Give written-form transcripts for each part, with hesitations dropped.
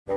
Les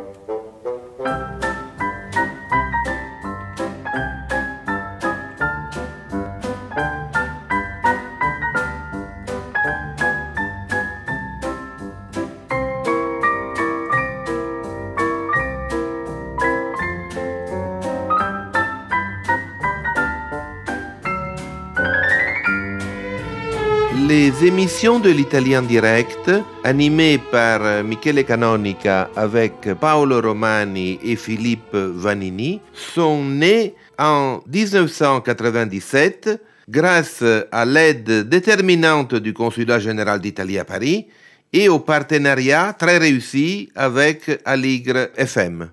émissions de l'Italien direct, animées par Michele Canonica avec Paolo Romani et Philippe Vanini, sont nées en 1997 grâce à l'aide déterminante du Consulat général d'Italie à Paris et au partenariat très réussi avec Aligre FM.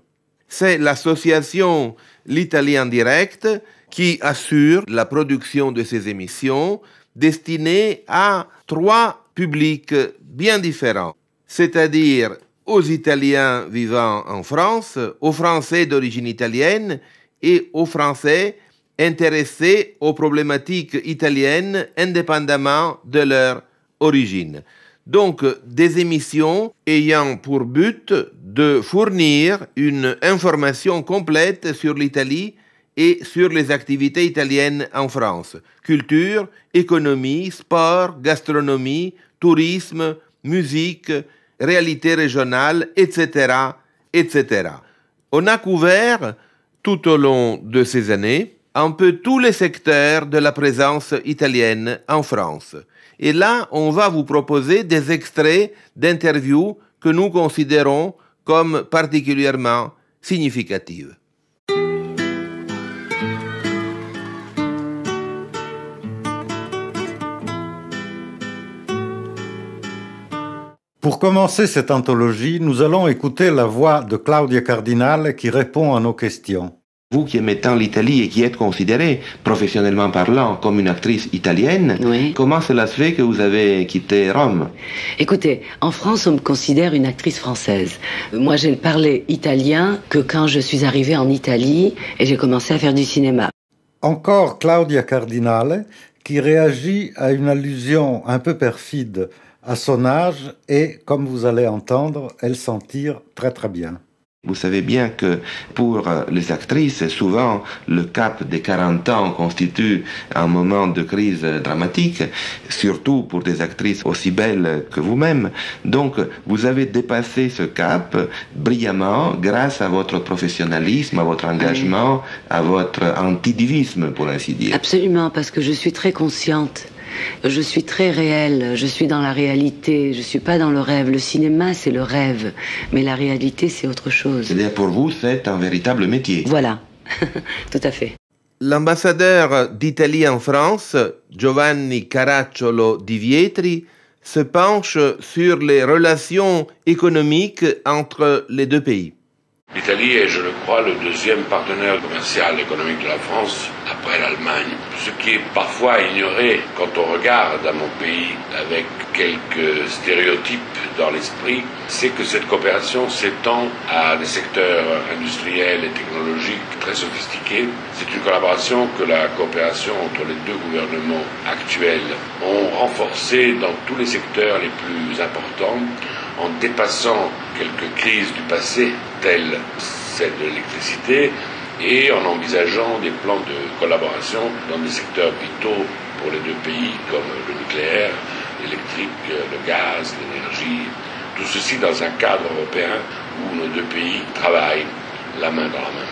C'est l'association L'Italien direct qui assure la production de ces émissions destinées à 3 publics bien différents, c'est-à-dire aux Italiens vivant en France, aux Français d'origine italienne et aux Français intéressés aux problématiques italiennes indépendamment de leur origine. Donc, des émissions ayant pour but de fournir une information complète sur l'Italie et sur les activités italiennes en France. Culture, économie, sport, gastronomie, tourisme, musique, réalité régionale, etc., etc. On a couvert, tout au long de ces années, un peu tous les secteurs de la présence italienne en France. Et là, on va vous proposer des extraits d'interviews que nous considérons comme particulièrement significatives. Pour commencer cette anthologie, nous allons écouter la voix de Claudia Cardinale qui répond à nos questions. Vous qui aimez tant l'Italie et qui êtes considérée, professionnellement parlant, comme une actrice italienne, oui. Comment cela se fait que vous avez quitté Rome? Écoutez, en France, on me considère une actrice française. Moi, j'ai parlé italien que quand je suis arrivée en Italie et j'ai commencé à faire du cinéma. Encore Claudia Cardinale qui réagit à une allusion un peu perfide à son âge et, comme vous allez entendre, elle s'en tire très très bien. Vous savez bien que pour les actrices, souvent, le cap des 40 ans constitue un moment de crise dramatique, surtout pour des actrices aussi belles que vous-même. Donc, vous avez dépassé ce cap brillamment grâce à votre professionnalisme, à votre engagement, à votre antidivisme, pour ainsi dire. Absolument, parce que je suis très consciente. Je suis très réelle, je suis dans la réalité, je ne suis pas dans le rêve. Le cinéma, c'est le rêve, mais la réalité, c'est autre chose. C'est-à-dire pour vous, c'est un véritable métier. Voilà, tout à fait. L'ambassadeur d'Italie en France, Giovanni Caracciolo di Vietri, se penche sur les relations économiques entre les deux pays. L'Italie est, je le crois, le deuxième partenaire commercial économique de la France après l'Allemagne. Ce qui est parfois ignoré quand on regarde à mon pays avec quelques stéréotypes dans l'esprit, c'est que cette coopération s'étend à des secteurs industriels et technologiques très sophistiqués. C'est une collaboration que la coopération entre les deux gouvernements actuels ont renforcée dans tous les secteurs les plus importants, en dépassant quelques crises du passé, telles celle de l'électricité, et en envisageant des plans de collaboration dans des secteurs vitaux pour les deux pays, comme le nucléaire, l'électrique, le gaz, l'énergie. Tout ceci dans un cadre européen où nos deux pays travaillent la main dans la main.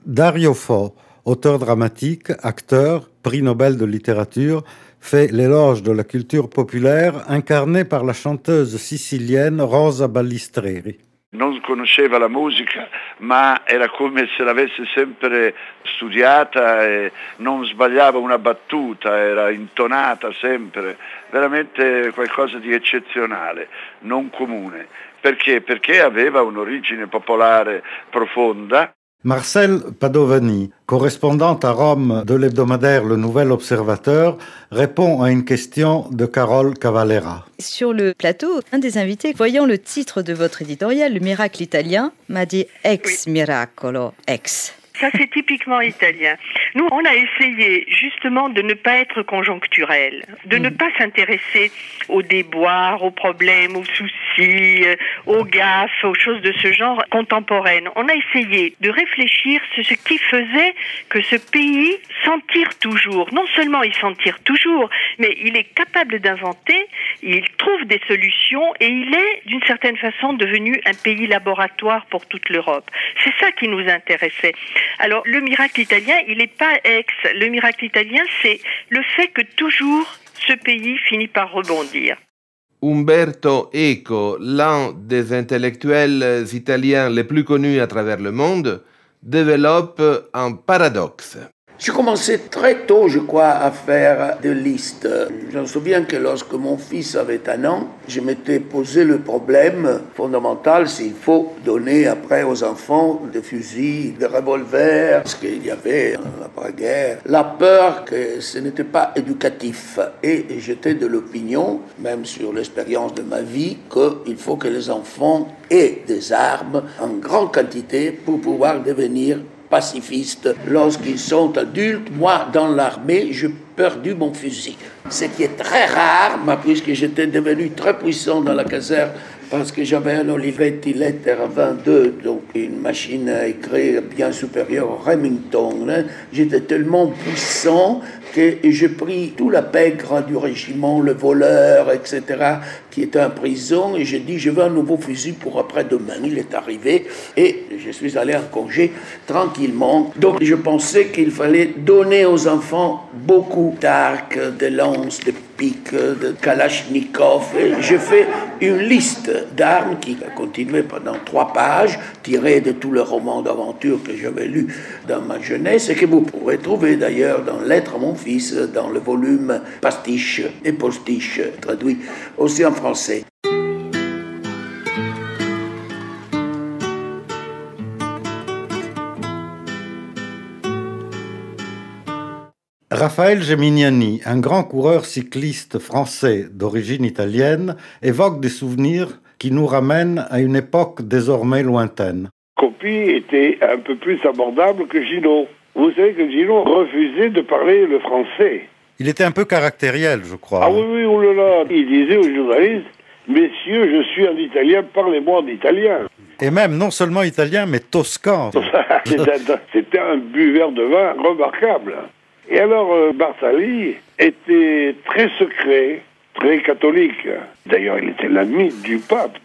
Dario Fo, auteur dramatique, acteur, prix Nobel de littérature, fait l'éloge de la culture populaire incarnée par la chanteuse sicilienne Rosa Ballistreri. Non conosceva la musica, ma era come se l'avesse sempre studiata e non sbagliava una battuta, era intonata sempre, veramente qualcosa di eccezionale, non comune. Perché? Perché aveva un'origine popolare profonda. Marcel Padovani, correspondant à Rome de l'hebdomadaire Le Nouvel Observateur, répond à une question de Carole Cavallera. Sur le plateau, un des invités, voyant le titre de votre éditorial, Le miracle italien, m'a dit « ex miracolo, ex ». Ça, c'est typiquement italien. Nous, on a essayé justement de ne pas être conjoncturel, de ne pas s'intéresser aux déboires, aux problèmes, aux soucis aussi aux gaffes, aux choses de ce genre contemporaines. On a essayé de réfléchir sur ce qui faisait que ce pays s'en tire toujours. Non seulement il s'en tire toujours, mais il est capable d'inventer, il trouve des solutions et il est d'une certaine façon devenu un pays laboratoire pour toute l'Europe. C'est ça qui nous intéressait. Alors le miracle italien, il n'est pas le miracle italien, c'est le fait que toujours ce pays finit par rebondir. Umberto Eco, l'un des intellectuels italiens les plus connus à travers le monde, développe un paradoxe. J'ai commencé très tôt, je crois, à faire des listes. Je me souviens que lorsque mon fils avait 1 an, je m'étais posé le problème fondamental s'il faut donner après aux enfants des fusils, des revolvers, parce qu'il y avait l'après-guerre, la peur que ce n'était pas éducatif. Et j'étais de l'opinion, même sur l'expérience de ma vie, qu'il faut que les enfants aient des armes en grande quantité pour pouvoir devenir pacifistes. Lorsqu'ils sont adultes, moi, dans l'armée, j'ai perdu mon fusil. Ce qui est très rare, puisque j'étais devenu très puissant dans la caserne, parce que j'avais un Olivetti Letter 22, donc une machine à écrire bien supérieure au Remington. J'étais tellement puissant que j'ai pris tout la pègre du régiment, le voleur, etc., qui était en prison, et j'ai dit, je veux un nouveau fusil pour après-demain. Il est arrivé, et je suis allé en congé tranquillement. Donc je pensais qu'il fallait donner aux enfants beaucoup d'arcs, de lances, de piques, de kalachnikov. J'ai fait une liste d'armes qui a continué pendant 3 pages, tirées de tous les romans d'aventure que j'avais lus dans ma jeunesse, et que vous pourrez trouver d'ailleurs dans Lettres à mon fils, dans le volume Pastiche et Postiche, traduit aussi en français. Raphaël Gemignani, un grand coureur cycliste français d'origine italienne, évoque des souvenirs qui nous ramènent à une époque désormais lointaine. Coppi était un peu plus abordable que Gino. Vous savez que Gino refusait de parler le français. Il était un peu caractériel, je crois. Ah oui, oh là là. Il disait aux journalistes, messieurs, je suis un Italien, parlez-moi en italien. Et même, non seulement italien, mais toscan. C'était un buveur de vin remarquable. Et alors, Bartali était très secret, très catholique. D'ailleurs, il était l'ami du pape.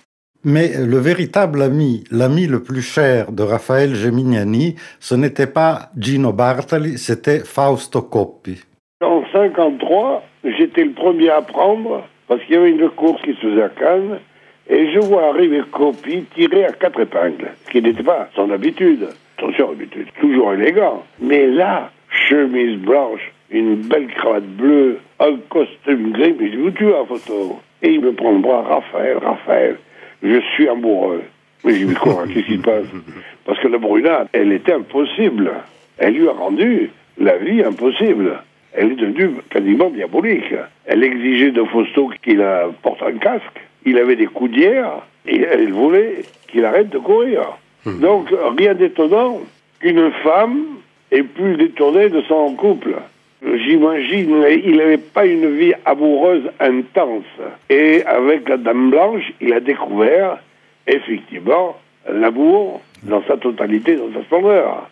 Mais le véritable ami, l'ami le plus cher de Raphaël Gemignani, ce n'était pas Gino Bartali, c'était Fausto Coppi. En 1953, j'étais le premier à prendre, parce qu'il y avait une course qui se faisait à Cannes, et je vois arriver Coppi tiré à 4 épingles, ce qui n'était pas son habitude. Attention, habitude, toujours élégant. Mais là, chemise blanche, une belle cravate bleue, un costume gris, mais je vous tue en photo. Et il me prend le bras, Raphaël, je suis amoureux. Mais je lui dis, quoi, qu'est-ce qui se passe? Parce que la brunette, elle était impossible. Elle lui a rendu la vie impossible. Elle est devenue quasiment diabolique. Elle exigeait de Fausto qu'il porte un casque. Il avait des coudières et elle voulait qu'il arrête de courir. Donc, rien d'étonnant qu'une femme ait pu détourner de son couple. J'imagine, il n'avait pas une vie amoureuse intense. Et avec la Dame Blanche, il a découvert, effectivement, l'amour dans sa totalité, dans sa splendeur.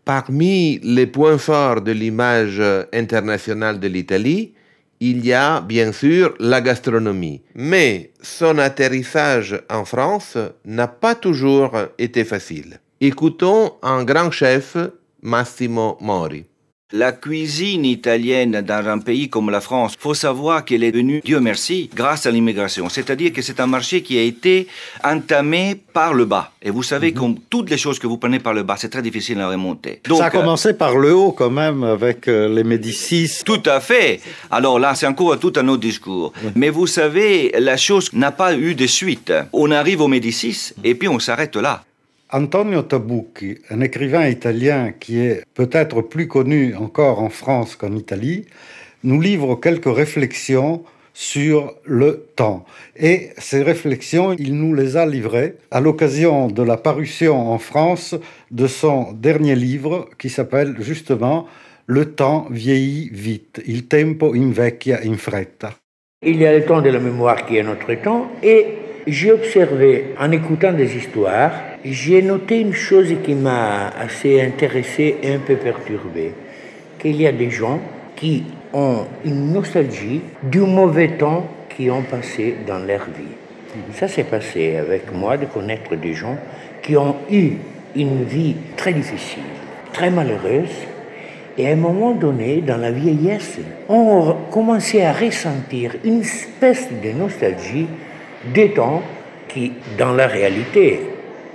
Parmi les points forts de l'image internationale de l'Italie, il y a bien sûr la gastronomie. Mais son atterrissage en France n'a pas toujours été facile. Écoutons un grand chef, Massimo Mori. La cuisine italienne dans un pays comme la France, il faut savoir qu'elle est venue, Dieu merci, grâce à l'immigration. C'est-à-dire que c'est un marché qui a été entamé par le bas. Et vous savez, comme toutes les choses que vous prenez par le bas, c'est très difficile à remonter. Donc, ça a commencé par le haut quand même, avec les Médicis. Tout à fait. Alors là, c'est encore tout un autre discours. Mais vous savez, la chose n'a pas eu de suite. On arrive aux Médicis et puis on s'arrête là. Antonio Tabucchi, un écrivain italien qui est peut-être plus connu encore en France qu'en Italie, nous livre quelques réflexions sur le temps. Et ces réflexions, il nous les a livrées à l'occasion de la parution en France de son dernier livre qui s'appelle justement « Le temps vieillit vite, il tempo invecchia in fretta ». Il y a le temps de la mémoire qui est notre temps et j'ai observé, en écoutant des histoires, j'ai noté une chose qui m'a assez intéressé et un peu perturbé, qu'il y a des gens qui ont une nostalgie du mauvais temps qu'ils ont passé dans leur vie. Ça s'est passé avec moi de connaître des gens qui ont eu une vie très difficile, très malheureuse, et à un moment donné, dans la vieillesse, on commençait à ressentir une espèce de nostalgie des temps qui, dans la réalité,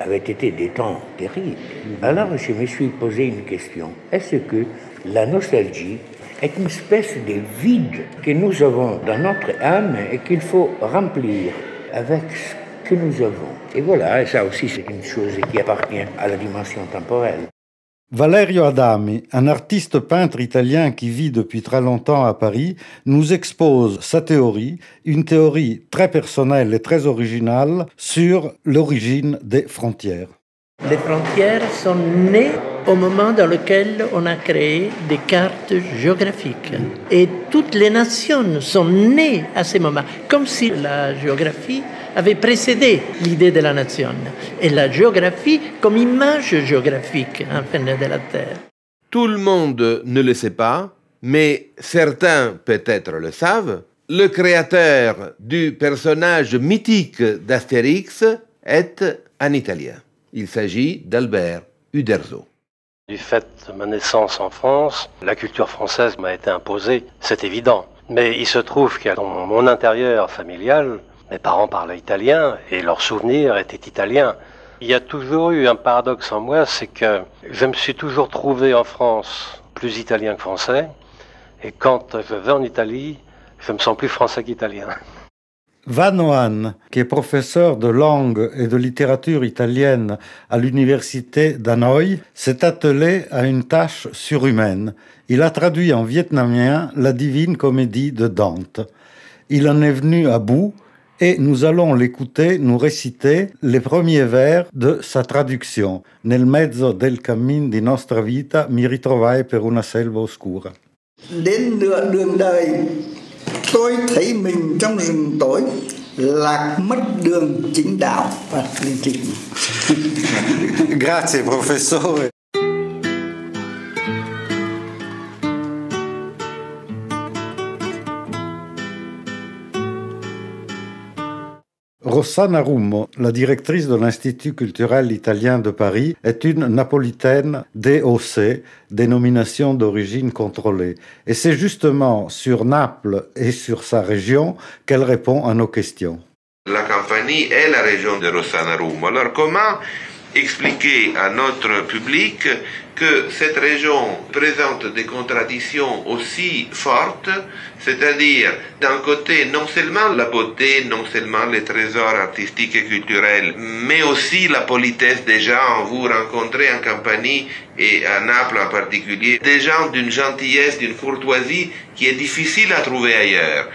avaient été des temps terribles. Alors je me suis posé une question. Est-ce que la nostalgie est une espèce de vide que nous avons dans notre âme et qu'il faut remplir avec ce que nous avons? Et voilà, ça aussi c'est une chose qui appartient à la dimension temporelle. Valerio Adami, un artiste peintre italien qui vit depuis très longtemps à Paris, nous expose sa théorie, une théorie très personnelle et très originale sur l'origine des frontières. Les frontières sont nées au moment dans lequel on a créé des cartes géographiques. Et toutes les nations sont nées à ce moment, comme si la géographie avait précédé l'idée de la nation. Et la géographie comme image géographique, enfin, de la Terre. Tout le monde ne le sait pas, mais certains peut-être le savent. Le créateur du personnage mythique d'Astérix est un Italien. Il s'agit d'Albert Uderzo. Du fait de ma naissance en France, la culture française m'a été imposée, c'est évident. Mais il se trouve que dans mon intérieur familial, mes parents parlaient italien et leurs souvenirs étaient italiens. Il y a toujours eu un paradoxe en moi, c'est que je me suis toujours trouvé en France plus italien que français. Et quand je vais en Italie, je me sens plus français qu'italien. Vanoan, qui est professeur de langue et de littérature italienne à l'université d'Hanoï, s'est attelé à une tâche surhumaine. Il a traduit en vietnamien la Divine Comédie de Dante. Il en est venu à bout et nous allons l'écouter nous réciter les premiers vers de sa traduction. Nel mezzo del cammin di nostra vita mi ritrovai per una selva oscura. Đến nửa đường đời, tôi thấy mình trong rừng tối, lạc mất đường chính đạo và linh trình. Grazie, professore. Rossana Rummo, la directrice de l'Institut culturel italien de Paris, est une napolitaine DOC, dénomination d'origine contrôlée. Et c'est justement sur Naples et sur sa région qu'elle répond à nos questions. La Campanie est la région de Rossana Rummo. Alors comment expliquer à notre public que cette région présente des contradictions aussi fortes, c'est-à-dire d'un côté non seulement la beauté, non seulement les trésors artistiques et culturels, mais aussi la politesse des gens. Vous rencontrez en Campanie et à Naples en particulier des gens d'une gentillesse, d'une courtoisie qui est difficile à trouver ailleurs.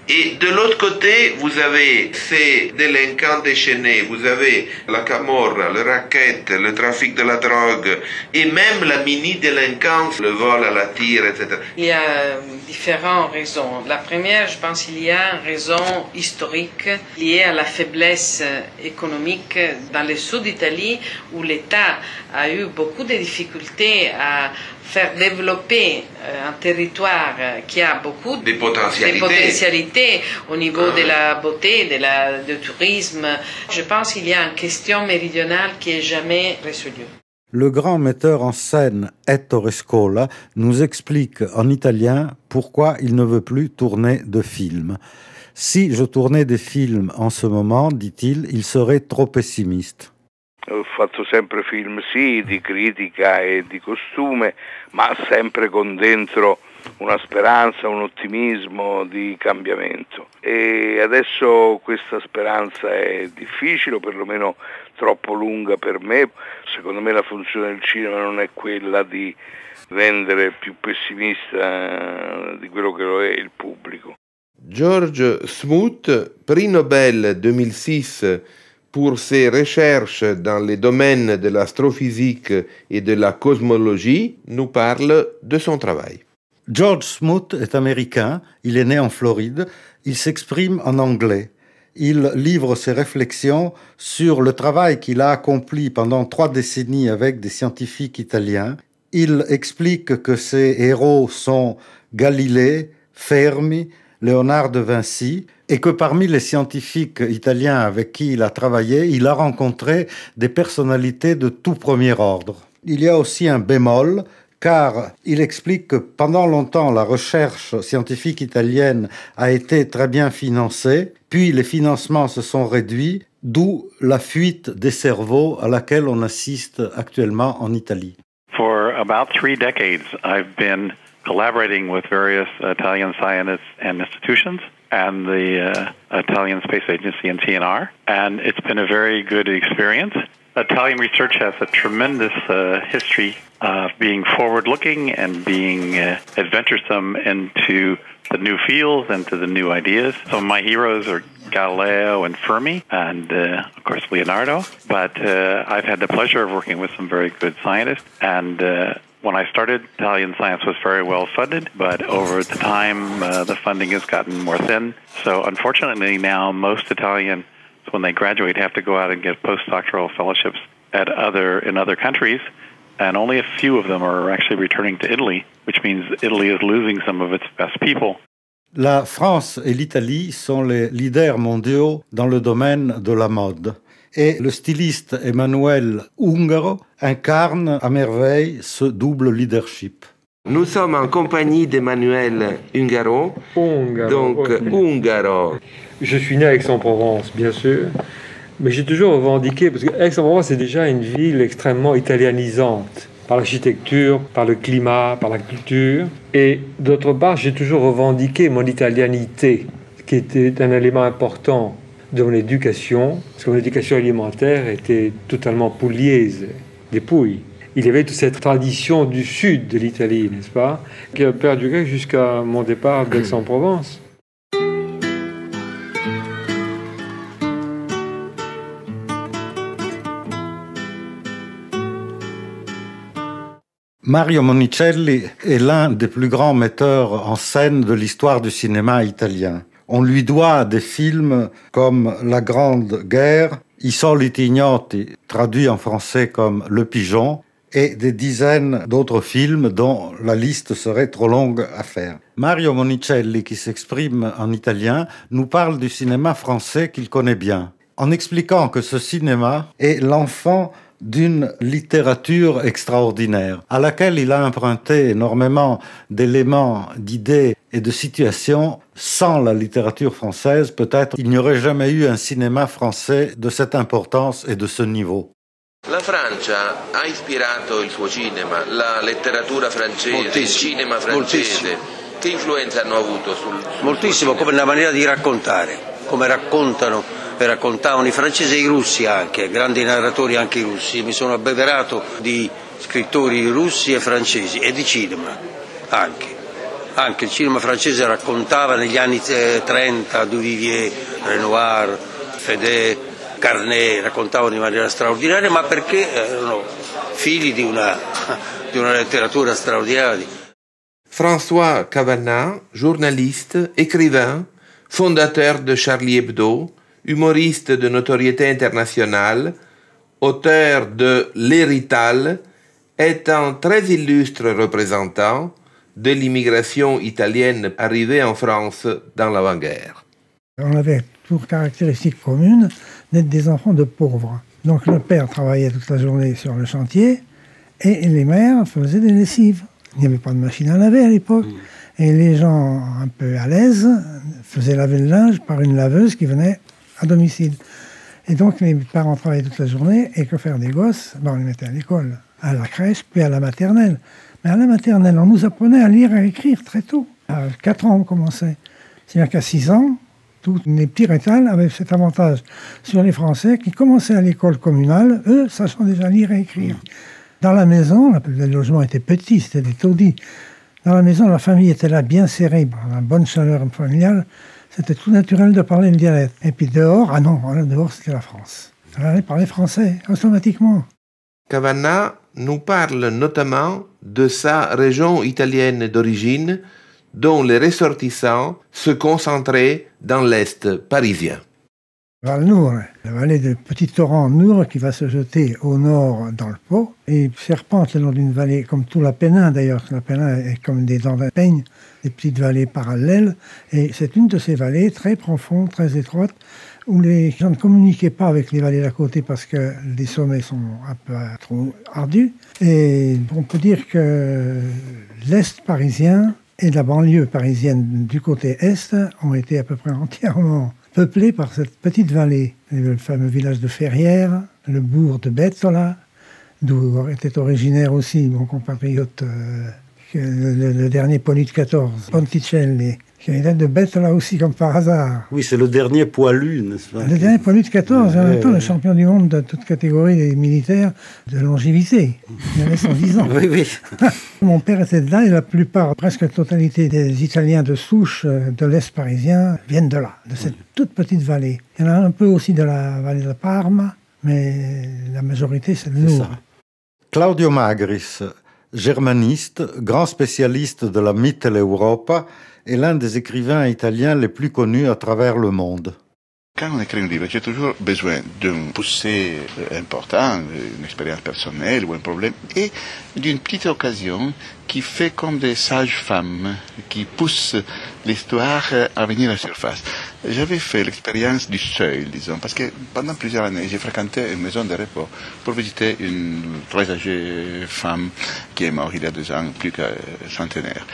Et de l'autre côté, vous avez ces délinquants déchaînés, vous avez la camorra, le racket, le trafic de la drogue, et même la mini-délinquance, le vol à la tire, etc. Il y a différentes raisons. La première, je pense qu'il y a une raison historique liée à la faiblesse économique dans le sud d'Italie, où l'État a eu beaucoup de difficultés à faire développer un territoire qui a beaucoup de potentialités au niveau de la beauté, du tourisme. Je pense qu'il y a une question méridionale qui n'est jamais résolue. Le grand metteur en scène Ettore Scola nous explique en italien pourquoi il ne veut plus tourner de films. Si je tournais des films en ce moment, dit-il, il serait trop pessimiste. Ho fatto sempre film, sì, di critica e di costume, ma sempre con dentro una speranza, un ottimismo di cambiamento. E adesso questa speranza è difficile, o perlomeno troppo lunga per me. Secondo me la funzione del cinema non è quella di rendere più pessimista di quello che lo è il pubblico. George Smoot, prix Nobel 2006 pour ses recherches dans les domaines de l'astrophysique et de la cosmologie, nous parle de son travail. George Smoot est américain, il est né en Floride, il s'exprime en anglais. il livre ses réflexions sur le travail qu'il a accompli pendant 3 décennies avec des scientifiques italiens. Il explique que ses héros sont Galilée, Fermi, Léonard de Vinci, et que parmi les scientifiques italiens avec qui il a travaillé, il a rencontré des personnalités de tout premier ordre. Il y a aussi un bémol, car il explique que pendant longtemps, la recherche scientifique italienne a été très bien financée, puis les financements se sont réduits, d'où la fuite des cerveaux à laquelle on assiste actuellement en Italie. For about 3 decades, I've been collaborating with various Italian scientists and institutions and the Italian Space Agency and TNR, and it's been a very good experience. Italian research has a tremendous history of being forward-looking and being adventuresome into the new fields and to the new ideas. Some of my heroes are Galileo and Fermi and, of course, Leonardo. But I've had the pleasure of working with some very good scientists. And when I started, Italian science was very well funded, but over the time, the funding has gotten more thin. So unfortunately now, most Italians, when they graduate, have to go out and get postdoctoral fellowships in other countries. And only a few of them are actually returning to Italy, which means Italy is losing some of its best people. La France et l'Italie sont les leaders mondiaux dans le domaine de la mode. Et le styliste Emmanuel Ungaro incarne à merveille ce double leadership. Nous sommes en compagnie d'Emmanuel Ungaro. Ungaro. Je suis né à Aix-en-Provence, bien sûr, mais j'ai toujours revendiqué, parce que Aix-en-Provence est déjà une ville extrêmement italianisante, par l'architecture, par le climat, par la culture. Et d'autre part, j'ai toujours revendiqué mon italianité, qui était un élément important de mon éducation, parce que mon éducation alimentaire était totalement pugliese, des Pouilles. Il y avait toute cette tradition du sud de l'Italie, n'est-ce pas, qui a perduré jusqu'à mon départ d'Aix-en-Provence. Mario Monicelli est l'un des plus grands metteurs en scène de l'histoire du cinéma italien. On lui doit des films comme La Grande Guerre, I soliti ignoti, traduit en français comme Le Pigeon, et des dizaines d'autres films dont la liste serait trop longue à faire. Mario Monicelli, qui s'exprime en italien, nous parle du cinéma français qu'il connaît bien, en expliquant que ce cinéma est l'enfant d'une littérature extraordinaire, à laquelle il a emprunté énormément d'éléments, d'idées et de situations. Sans la littérature française, peut-être il n'y aurait jamais eu un cinéma français de cette importance et de ce niveau. La Francia ha ispirato il suo cinema, la letteratura francese, il cinema francese. Che influenza hanno avuto sul Moltissimo, come nella maniera di raccontare, come raccontavano i francesi e i russi anche, grandi narratori anche i russi. Mi sono abbeverato di scrittori russi e francesi e di cinema anche. Anche il cinema francese raccontava negli anni 30 Duvivier, Renoir, Fedé, Carnet, raccontavano in maniera straordinaria, ma perché erano figli di una letteratura straordinaria. François Cavanna, journaliste, écrivain, fondateur de Charlie Hebdo, humoriste de notoriété internationale, auteur de L'Hérital, est un très illustre représentant de l'immigration italienne arrivée en France dans l'avant-guerre. On avait pour caractéristique commune d'être des enfants de pauvres. Donc le père travaillait toute la journée sur le chantier et les mères faisaient des lessives. Il n'y avait pas de machine à laver à l'époque. Et les gens un peu à l'aise faisaient laver le linge par une laveuse qui venait à domicile. Et donc les parents travaillaient toute la journée et que faire des gosses, on les mettait à l'école, à la crèche puis à la maternelle. Mais à la maternelle, on nous apprenait à lire et à écrire très tôt. À 4 ans, on commençait. C'est-à-dire qu'à 6 ans, tous les petits rétals avaient cet avantage sur les Français qui commençaient à l'école communale, eux, sachant déjà lire et écrire. Dans la maison, le logement était petit, c'était des taudis. Dans la maison, la famille était là bien serrée, une bonne chaleur familiale. C'était tout naturel de parler le dialecte. Et puis dehors, dehors c'était la France. On allait parler français, automatiquement. Cavanna nous parle notamment de sa région italienne d'origine, dont les ressortissants se concentraient dans l'Est parisien. Val Nour, la vallée de petit torrent Nour qui va se jeter au nord dans le Pô et serpente le long d'une vallée comme tout l'Appennin d'ailleurs. L'Appennin est comme des dents d'un peigne, des petites vallées parallèles et c'est une de ces vallées très profondes, très étroites où les gens ne communiquaient pas avec les vallées d'à côté parce que les sommets sont un peu trop ardus. Et on peut dire que l'Est parisien et la banlieue parisienne du côté Est ont été à peu près entièrement peuplé par cette petite vallée, le fameux village de Ferrières, le bourg de Bettola, d'où était originaire aussi mon compatriote, le dernier Polyte XIV, Ponticelli, qui est de Bettola aussi comme par hasard. Oui, c'est le dernier poilu, n'est-ce pas? Le dernier Polyte XIV, en même temps le champion du monde de toute catégorie des militaires de longévité. Il avait 110 ans. Oui, oui. Mon père était de là et la plupart, presque la totalité des Italiens de souche de l'Est parisien viennent de là, de cette toute petite vallée. Il y en a un peu aussi de la vallée de Parme, mais la majorité c'est de nous. Claudio Magris, germaniste, grand spécialiste de la Mitteleuropa, est l'un des écrivains italiens les plus connus à travers le monde. Quand on écrit un livre, j'ai toujours besoin d'un poussé important, une expérience personnelle ou un problème, et d'une petite occasion qui fait comme des sages-femmes, qui poussent l'histoire à venir à la surface. J'avais fait l'expérience du seuil, disons, parce que pendant plusieurs années, j'ai fréquenté une maison de repos pour visiter une très âgée femme qui est morte il y a 2 ans, plus que centenaire.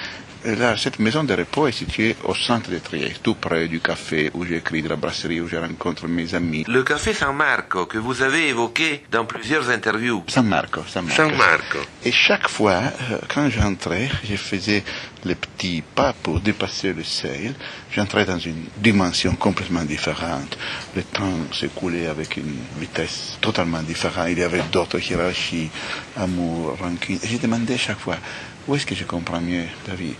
Et là, cette maison de repos est située au centre de Trieste, tout près du café où j'écris, de la brasserie où je rencontre mes amis. Le café San Marco, que vous avez évoqué dans plusieurs interviews. San Marco. Et chaque fois, quand j'entrais, je faisais les petits pas pour dépasser le seuil. J'entrais dans une dimension complètement différente. Le temps s'écoulait avec une vitesse totalement différente. Il y avait d'autres hiérarchies, amour, rancune. Et je demandais chaque fois, où est-ce que je comprends mieux la vie?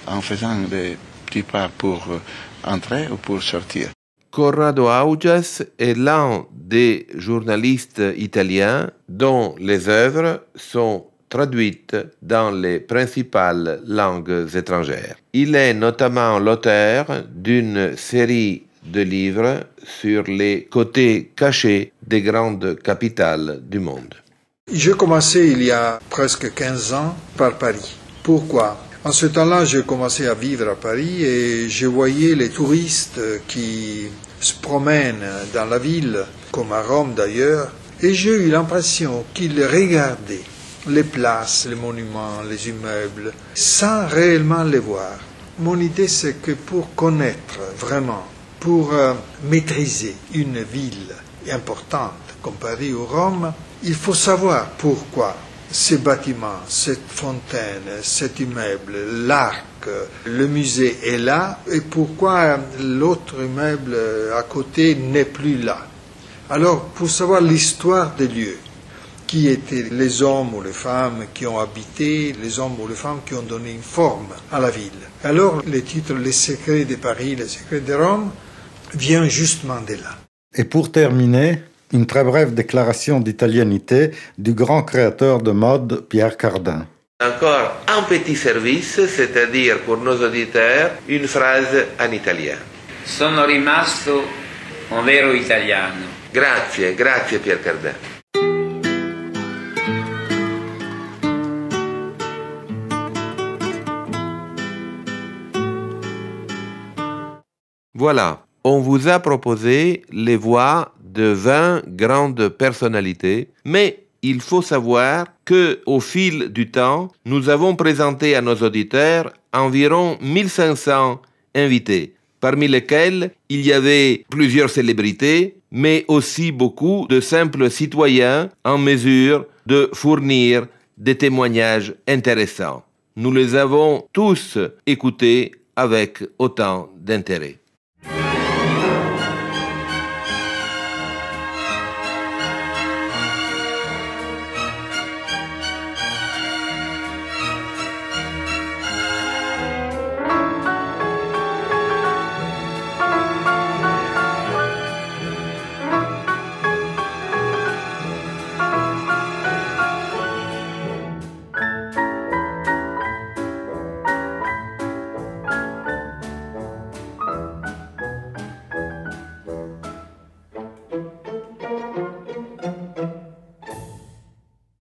En faisant des petits pas pour entrer ou pour sortir? Corrado Augias est l'un des journalistes italiens dont les œuvres sont traduites dans les principales langues étrangères. Il est notamment l'auteur d'une série de livres sur les côtés cachés des grandes capitales du monde. J'ai commencé il y a presque 15 ans par Paris. Pourquoi? En ce temps-là, j'ai commencé à vivre à Paris et je voyais les touristes qui se promènent dans la ville, comme à Rome d'ailleurs, et j'ai eu l'impression qu'ils regardaient les places, les monuments, les immeubles, sans réellement les voir. Mon idée, c'est que pour connaître vraiment, pour maîtriser une ville importante comme Paris ou Rome, il faut savoir pourquoi ces bâtiments, cette fontaine, cet immeuble, l'arc, le musée est là et pourquoi l'autre immeuble à côté n'est plus là. Alors, pour savoir l'histoire des lieux, qui étaient les hommes ou les femmes qui ont habité, les hommes ou les femmes qui ont donné une forme à la ville. Alors, le titre « Les secrets de Paris, les secrets de Rome » vient justement de là. Et pour terminer, une très brève déclaration d'italianité du grand créateur de mode Pierre Cardin. Encore un petit service, c'est-à-dire pour nos auditeurs, une phrase en italien. Sono rimasto un vero italiano. Grazie Pierre Cardin. Voilà, on vous a proposé les voix de 20 grandes personnalités, mais il faut savoir que, au fil du temps, nous avons présenté à nos auditeurs environ 1500 invités, parmi lesquels il y avait plusieurs célébrités, mais aussi beaucoup de simples citoyens en mesure de fournir des témoignages intéressants. Nous les avons tous écoutés avec autant d'intérêt.